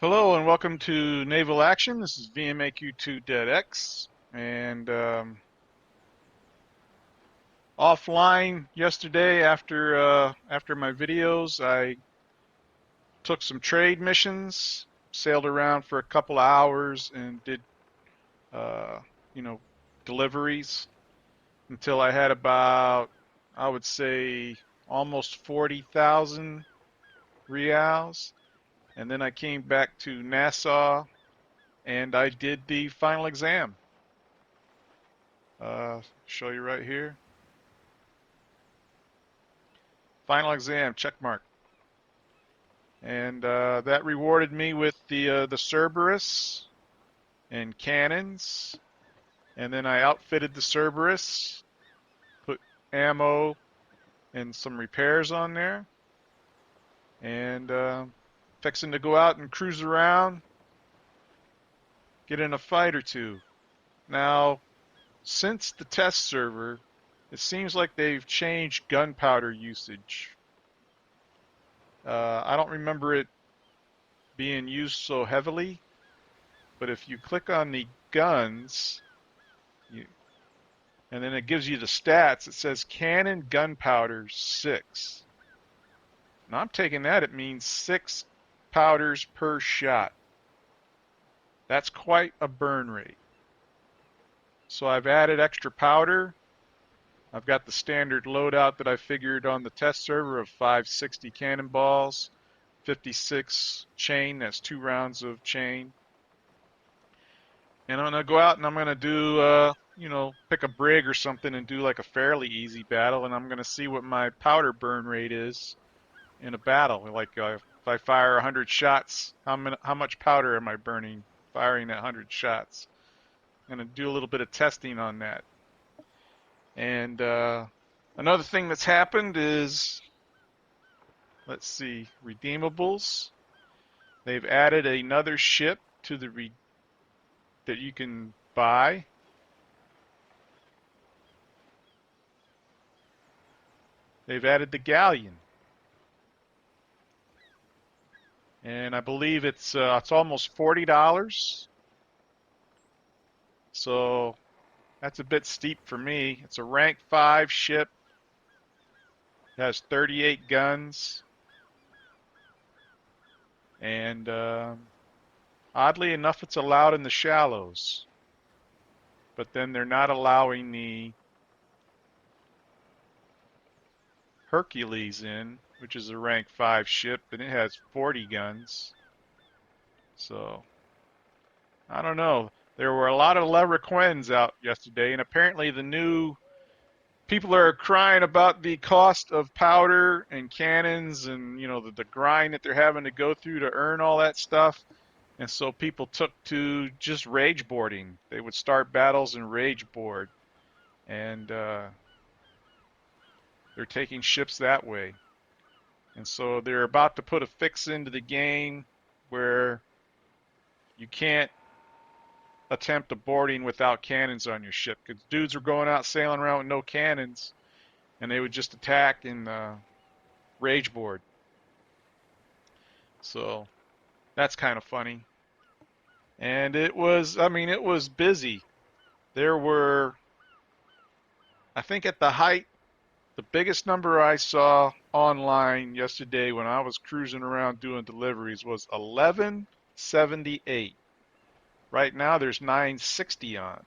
Hello and welcome to Naval Action. This is VMAQ2DeadX, and offline yesterday after my videos, I took some trade missions, sailed around for a couple of hours, and did uh, you know deliveries until I had about, I would say, almost 40,000 reals, and then I came back to Nassau and I did the final exam. Show you right here. Final exam, check mark. And that rewarded me with the Cerberus and cannons. And then I outfitted the Cerberus, put ammo and some repairs on there, and fixing to go out and cruise around, get in a fight or two. Now, since the test server, it seems like they've changed gunpowder usage. I don't remember it being used so heavily, but if you click on the guns, you, and then it gives you the stats, it says cannon gunpowder 6. Now I'm taking that, it means 6 powders per shot. That's quite a burn rate. So I've added extra powder. I've got the standard loadout that I figured on the test server of 560 cannonballs, 56 chain, that's 2 rounds of chain. And I'm going to go out and I'm going to do, pick a brig or something and do like a fairly easy battle. And I'm going to see what my powder burn rate is in a battle. Like if I fire 100 shots, how much powder am I burning firing that 100 shots? I'm going to do a little bit of testing on that. And another thing that's happened is, let's see, redeemables. They've added another ship to the that you can buy. They've added the galleon, and I believe it's almost $40. So that's a bit steep for me. It's a rank 5 ship. It has 38 guns, and oddly enough, it's allowed in the shallows. But then they're not allowing the Hercules in, which is a rank 5 ship, and it has 40 guns. So, I don't know. There were a lot of Leverquens out yesterday, and apparently the new people are crying about the cost of powder and cannons and, the grind that they're having to go through to earn all that stuff. And so people took to just rage boarding. They would start battles and rage board. And they're taking ships that way. And so they're about to put a fix into the game where you can't attempt a boarding without cannons on your ship. Because dudes were going out sailing around with no cannons, and they would just attack and rage board. So that's kind of funny. And it was busy. There were, I think at the height, the biggest number I saw online yesterday when I was cruising around doing deliveries was 1178. Right now there's 960 on.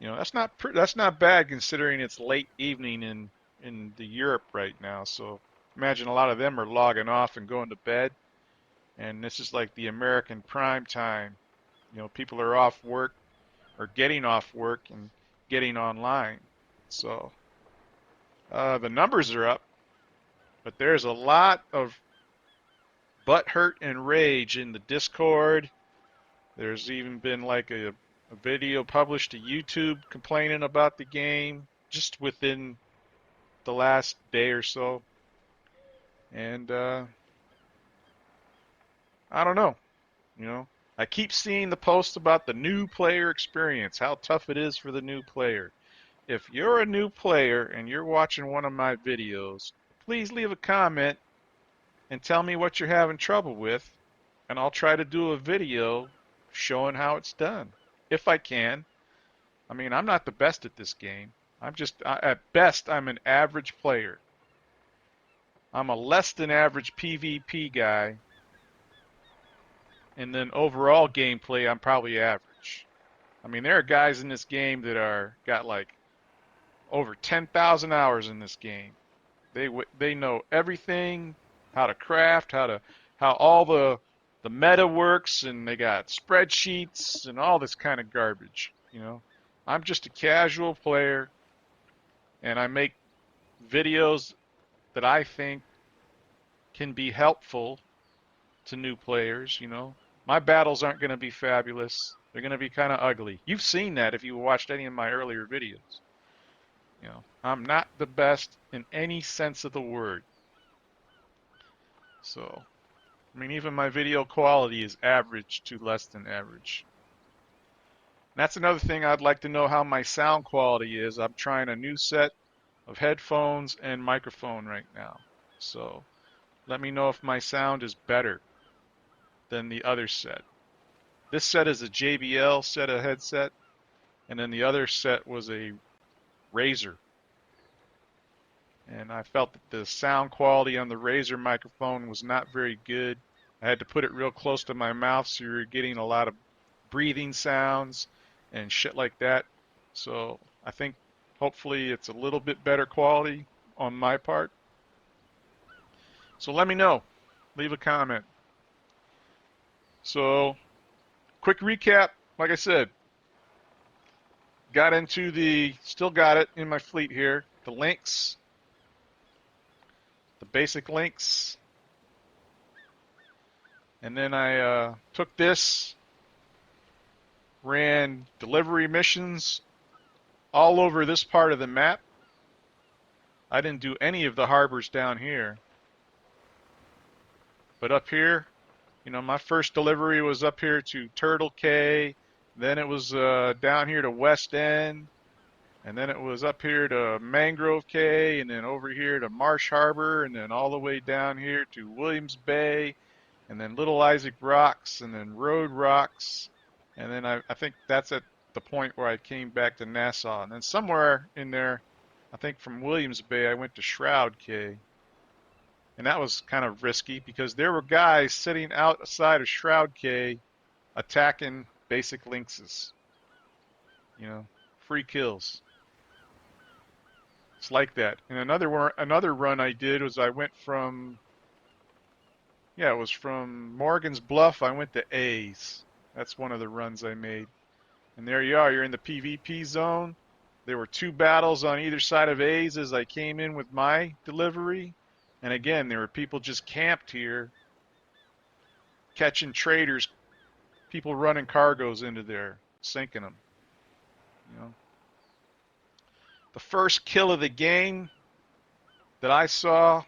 That's not bad considering it's late evening in the Europe right now. So imagine a lot of them are logging off and going to bed. And this is like the American prime time. People are off work or getting off work and getting online. So the numbers are up, but there's a lot of butt hurt and rage in the Discord. There's even been like a video published to YouTube complaining about the game just within the last day or so. And I don't know. I keep seeing the posts about the new player experience, how tough it is for the new player. If you're a new player and you're watching one of my videos, please leave a comment and tell me what you're having trouble with, and I'll try to do a video showing how it's done, if I can. I mean, I'm not the best at this game. At best, I'm an average player. I'm a less than average PvP guy, and then overall gameplay, I'm probably average. I mean, there are guys in this game that are got like over 10,000 hours in this game. They know everything, how to craft, how all the meta works, and they got spreadsheets and all this kind of garbage. I'm just a casual player, and I make videos that I think can be helpful to new players. My battles aren't going to be fabulous. They're going to be kind of ugly. You've seen that if you watched any of my earlier videos. I'm not the best in any sense of the word. So, I mean, even my video quality is average to less than average. And that's another thing I'd like to know how my sound quality is. I'm trying a new set of headphones and microphone right now. So, let me know if my sound is better than the other set. This set is a JBL set of headset, and then the other set was a Razer. And I felt that the sound quality on the Razer microphone was not very good. I had to put it real close to my mouth, so you're getting a lot of breathing sounds and shit like that. So I think hopefully it's a little bit better quality on my part. So let me know. Leave a comment. So, quick recap. Like I said, still got it in my fleet here. The links, the basic links. And then I took this, ran delivery missions all over this part of the map. I didn't do any of the harbors down here. But up here, my first delivery was up here to Turtle Cay. Then it was down here to West End. And then it was up here to Mangrove Cay. And then over here to Marsh Harbor. And then all the way down here to Williams Bay. And then Little Isaac Rocks. And then Road Rocks. And then I think that's at the point where I came back to Nassau. And then somewhere in there, I think from Williams Bay, I went to Shroud Cay. And that was kind of risky because there were guys sitting outside of Shroud Cay attacking basic lynxes. Free kills. It's like that. And another run I did was I went from Morgan's Bluff. I went to A's. That's one of the runs I made. And there you are. You're in the PvP zone. There were 2 battles on either side of A's as I came in with my delivery. And again, there were people just camped here, catching traders, people running cargoes into there, sinking them. The first kill of the game that I saw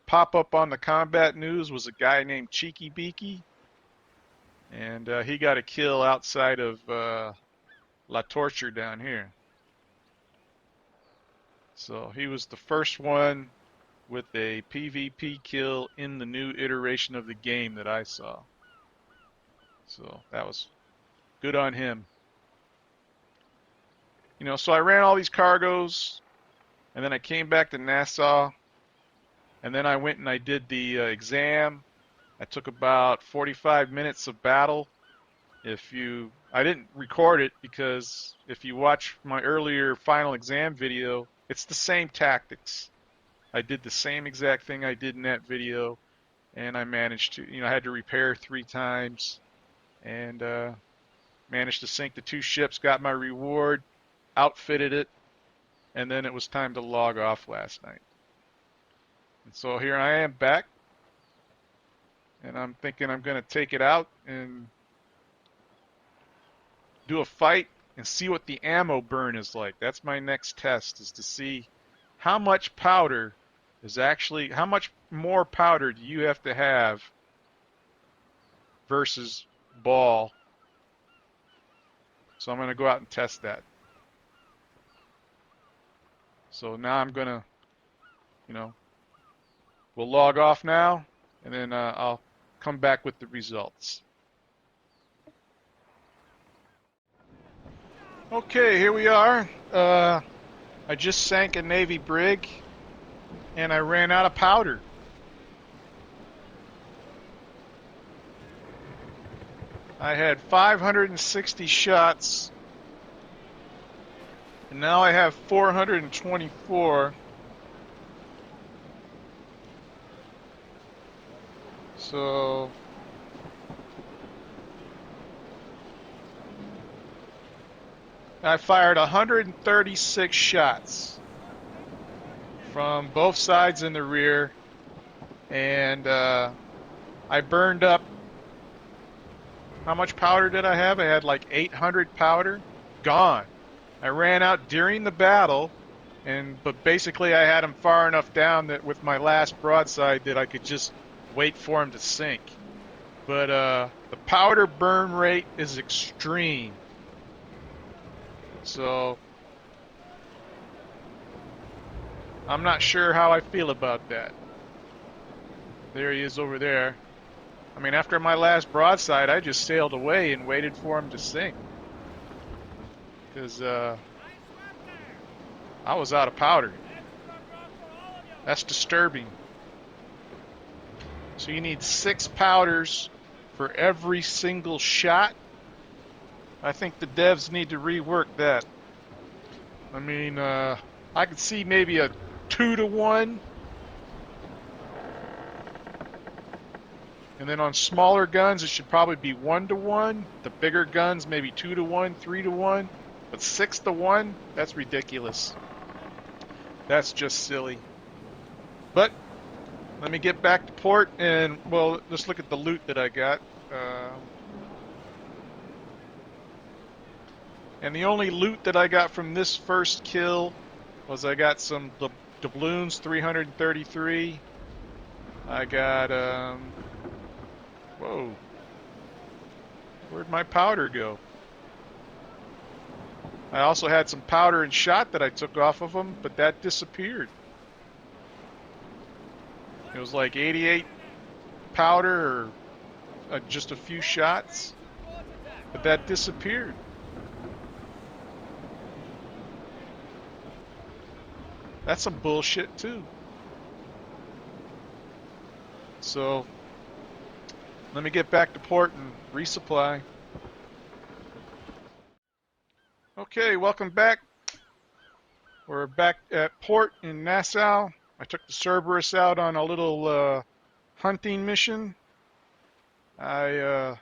pop up on the combat news was a guy named Cheeky Beaky. And he got a kill outside of La Torture down here. So he was the first one with a PvP kill in the new iteration of the game that I saw. So that was good on him. So I ran all these cargoes, and then I came back to Nassau, and then I went and I did the exam. I took about 45 minutes of battle. I didn't record it because if you watch my earlier final exam video, it's the same tactics. I did the same exact thing I did in that video, and I managed to, I had to repair 3 times, and managed to sink the 2 ships, got my reward, outfitted it, and then it was time to log off last night. And so here I am back, and I'm thinking I'm going to take it out and do a fight and see what the ammo burn is like. That's my next test, is to see how much powder how much more powder do you have to have versus ball. So I'm going to go out and test that. So now I'm going to, we'll log off now, and then I'll come back with the results. Okay, here we are. I just sank a Navy brig, and I ran out of powder. I had 560 shots, and now I have 424. So I fired 136 shots from both sides in the rear, and I burned up. How much powder did I have? I had like 800 powder. Gone. I ran out during the battle, but basically I had him far enough down that with my last broadside that I could just wait for him to sink. But the powder burn rate is extreme. So I'm not sure how I feel about that. There he is over there. I mean, after my last broadside, I just sailed away and waited for him to sink. Because I was out of powder. That's disturbing. So you need 6 powders for every single shot. I think the devs need to rework that. I mean, I could see maybe a 2-to-1. And then on smaller guns, it should probably be 1-to-1. The bigger guns, maybe 2-to-1, 3-to-1. But 6-to-1, that's ridiculous. That's just silly. But let me get back to port and, well, let's look at the loot that I got. And the only loot that I got from this first kill was I got some doubloons, 333. I got, whoa. Where'd my powder go? I also had some powder and shot that I took off of them, but that disappeared. It was like 88 powder or just a few shots, but that disappeared. That's some bullshit too. So let me get back to port and resupply. Okay, welcome back. We're back at port in Nassau. I took the Cerberus out on a little hunting mission. I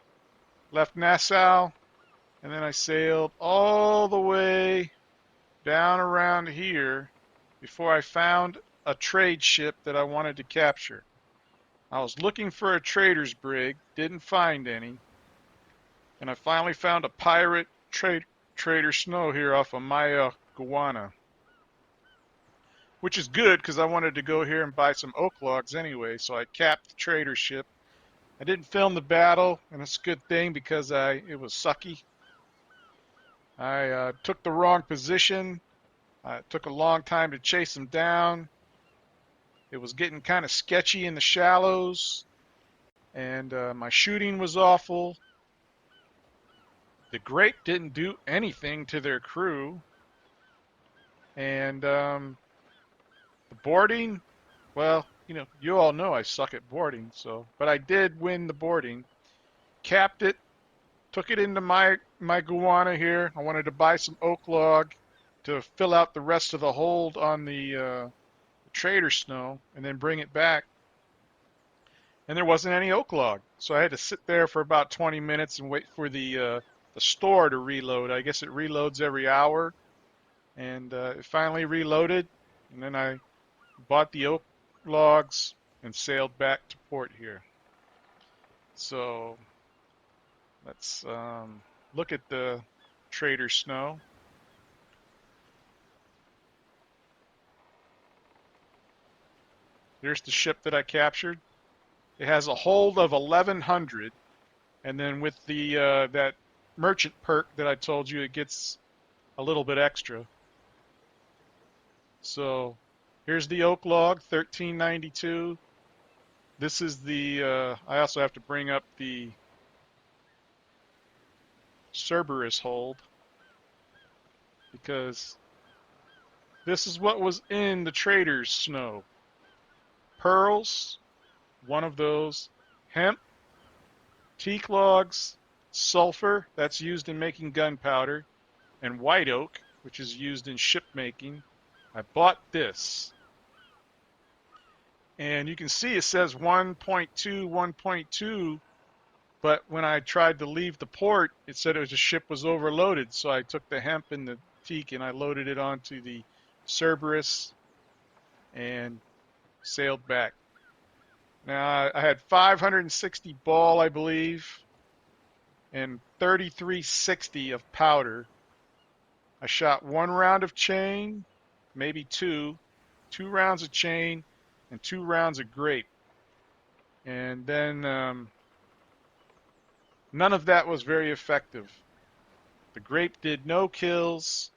left Nassau, and then I sailed all the way down around here before I found a trade ship that I wanted to capture. I was looking for a trader's brig, didn't find any, and I finally found a pirate trader Snow here off of Maya, Guyana. Which is good because I wanted to go here and buy some oak logs anyway, so I capped the trader ship. I didn't film the battle, and it's a good thing because it was sucky. I took the wrong position. It took a long time to chase them down. It was getting kind of sketchy in the shallows, and my shooting was awful. The Grape didn't do anything to their crew, and the boarding, well, you all know I suck at boarding, but I did win the boarding. Capped it, took it into my Guyana here. I wanted to buy some oak log to fill out the rest of the hold on the trader Snow and then bring it back. And there wasn't any oak log, so I had to sit there for about 20 minutes and wait for the store to reload. I guess it reloads every hour, and it finally reloaded, and then I bought the oak logs and sailed back to port here. So let's look at the trader Snow. Here's the ship that I captured. It has a hold of 1,100, and then with the that merchant perk that I told you, it gets a little bit extra. So here's the oak log, 1392. This is the, I also have to bring up the Cerberus hold because this is what was in the trader's snow. Pearls, one of those, hemp, teak logs, sulfur, that's used in making gunpowder, and white oak, which is used in ship making. I bought this. And you can see it says 1.2, 1.2, but when I tried to leave the port, it said the ship was overloaded. So I took the hemp and the teak and I loaded it onto the Cerberus and sailed back. Now I had 560 ball, I believe, and 3360 of powder. I shot 1 round of chain, maybe two rounds of chain, and 2 rounds of grape. And then none of that was very effective. The grape did no kills.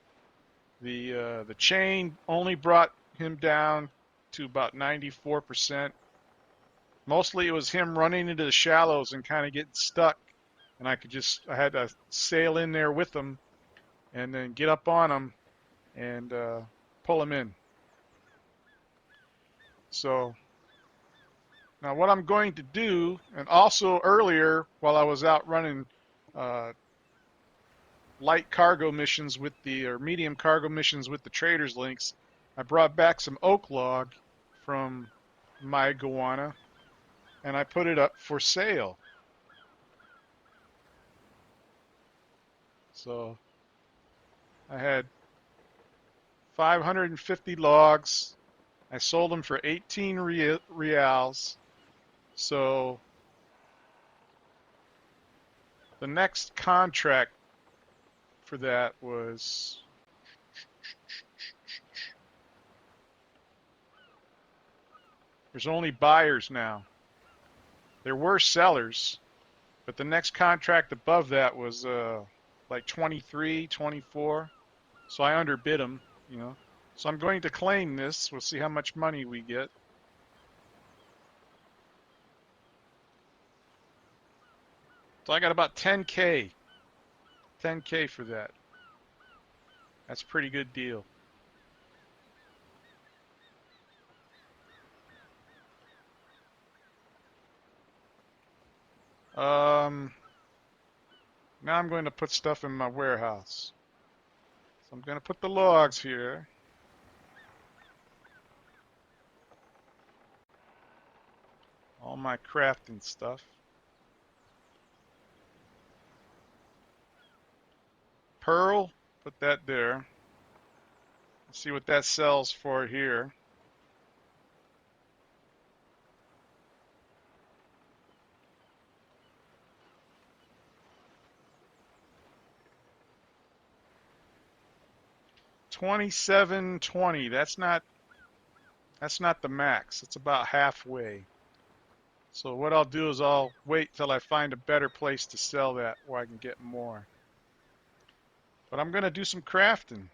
The chain only brought him down to about 94%. Mostly it was him running into the shallows and kind of getting stuck. And I had to sail in there with him and then get up on him and pull him in. So now what I'm going to do, and also earlier while I was out running light cargo missions with or medium cargo missions with the traders links, I brought back some oak log from my Goanna and I put it up for sale. So I had 550 logs. I sold them for 18 reals. So the next contract for that was there's only buyers now. There were sellers, but the next contract above that was like 23, 24. So I underbid them, you know. So I'm going to claim this. We'll see how much money we get. So I got about 10K. 10K for that. That's a pretty good deal. Now I'm going to put stuff in my warehouse. So I'm going to put the logs here. All my crafting stuff. Pearl, put that there. Let's see what that sells for here. $27.20. That's not the max. It's about halfway. So what I'll do is I'll wait till I find a better place to sell that where I can get more. But I'm going to do some crafting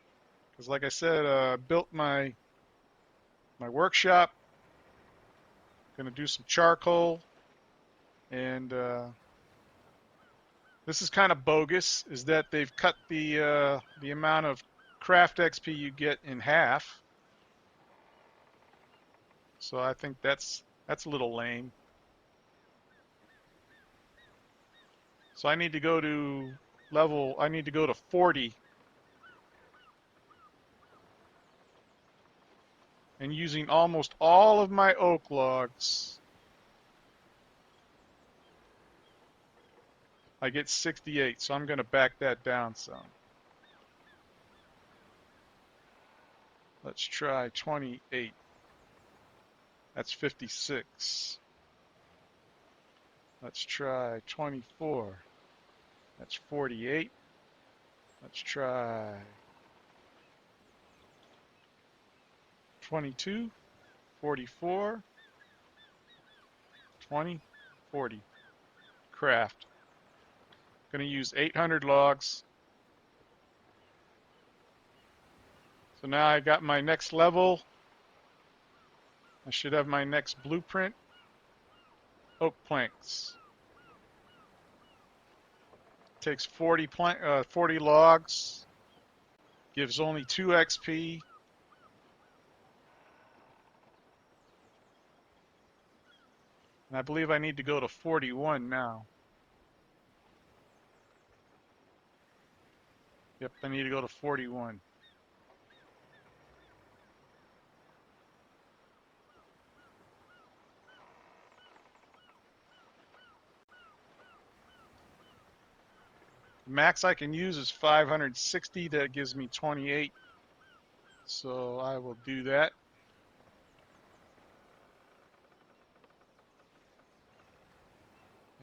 because, like I said, I built my workshop. Going to do some charcoal, and this is kind of bogus. Is that they've cut the amount of craft XP you get in half. So I think that's a little lame. So I need to go to I need to go to 40. And using almost all of my oak logs, I get 68. So I'm going to back that down some. Let's try 28. That's 56. Let's try 24. That's 48. Let's try 22, 44, 20, 40. Craft. Going to use 800 logs. So now I got my next level. I should have my next blueprint. oak planks. Takes 40 logs, gives only 2 XP. And I believe I need to go to 41 now. Yep, I need to go to 41. The max I can use is 560. That gives me 28. So I will do that.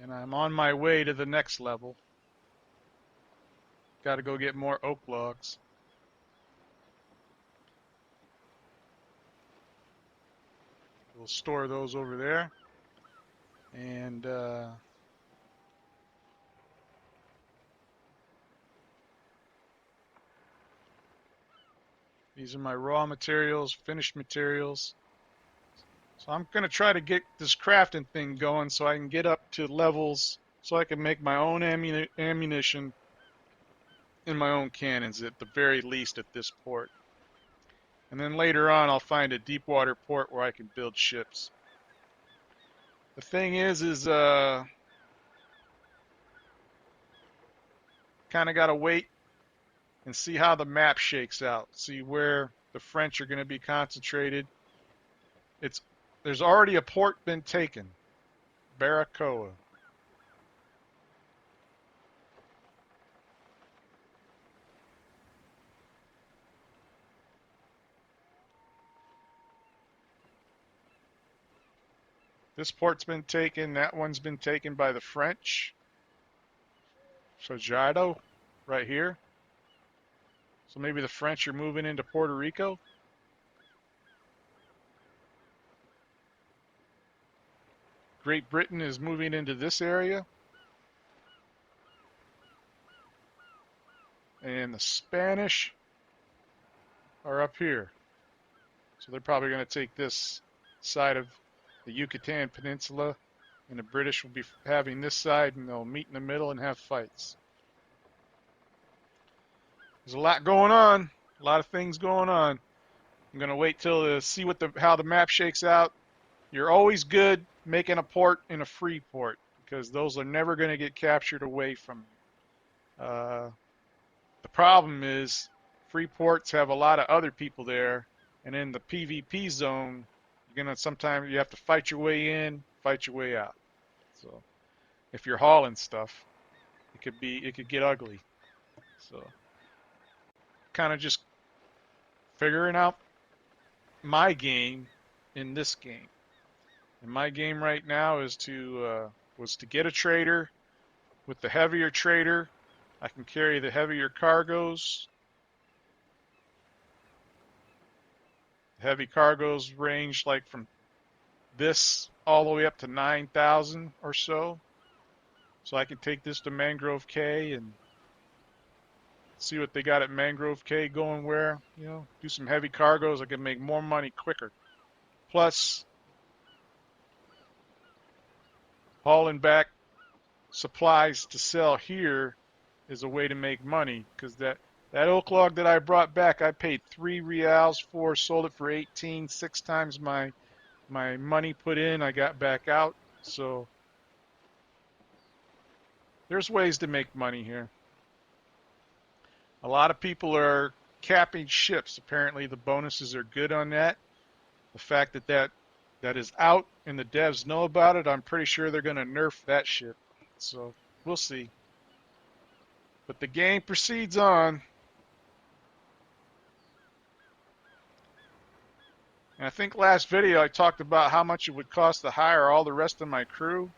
And I'm on my way to the next level. Got to go get more oak logs. We'll store those over there. And these are my raw materials, finished materials. So I'm going to try to get this crafting thing going so I can get up to levels so I can make my own ammunition and my own cannons at the very least at this port. And then later on I'll find a deep water port where I can build ships. The thing is kind of got to wait and see how the map shakes out. See where the French are going to be concentrated. There's already a port been taken, Baracoa. This port's been taken. That one's been taken by the French. Fajardo, right here. So maybe the French are moving into Puerto Rico. Great Britain is moving into this area. And the Spanish are up here. So they're probably going to take this side of the Yucatan Peninsula. And the British will be having this side, and they'll meet in the middle and have fights. There's a lot going on. A lot of things going on. I'm going to wait till see how the map shakes out. You're always good making a port in a free port because those are never going to get captured away from you. The problem is free ports have a lot of other people there, and in the PvP zone, sometimes you have to fight your way in, fight your way out. So if you're hauling stuff, it could get ugly. So kind of just figuring out my game in this game. And my game right now was to get a trader. With the heavier trader, I can carry the heavier cargoes. Heavy cargoes range like from this all the way up to 9,000 or so. So I can take this to Mangrove K and see what they got at Mangrove K going where, do some heavy cargoes. I can make more money quicker. Plus, hauling back supplies to sell here is a way to make money because that oak log that I brought back, I paid 3 reals for, sold it for 18, 6 times my money put in, I got back out. So there's ways to make money here. A lot of people are capping ships. Apparently the bonuses are good on that. The fact that is out and the devs know about it, I'm pretty sure they're going to nerf that ship. So we'll see. But the game proceeds on. And I think last video I talked about how much it would cost to hire all the rest of my crew.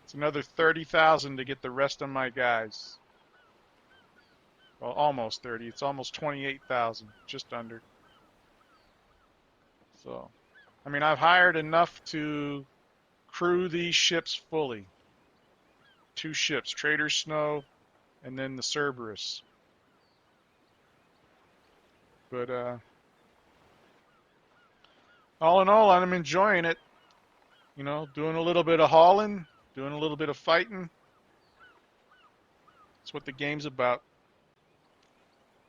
It's another 30,000 to get the rest of my guys. Well, almost 30. It's almost 28,000, just under. So, I mean, I've hired enough to crew these ships fully. 2 ships, Trader Snow and then the Cerberus. But all in all, I'm enjoying it. You know, doing a little bit of hauling, doing a little bit of fighting. That's what the game's about.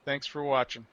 Thanks for watching.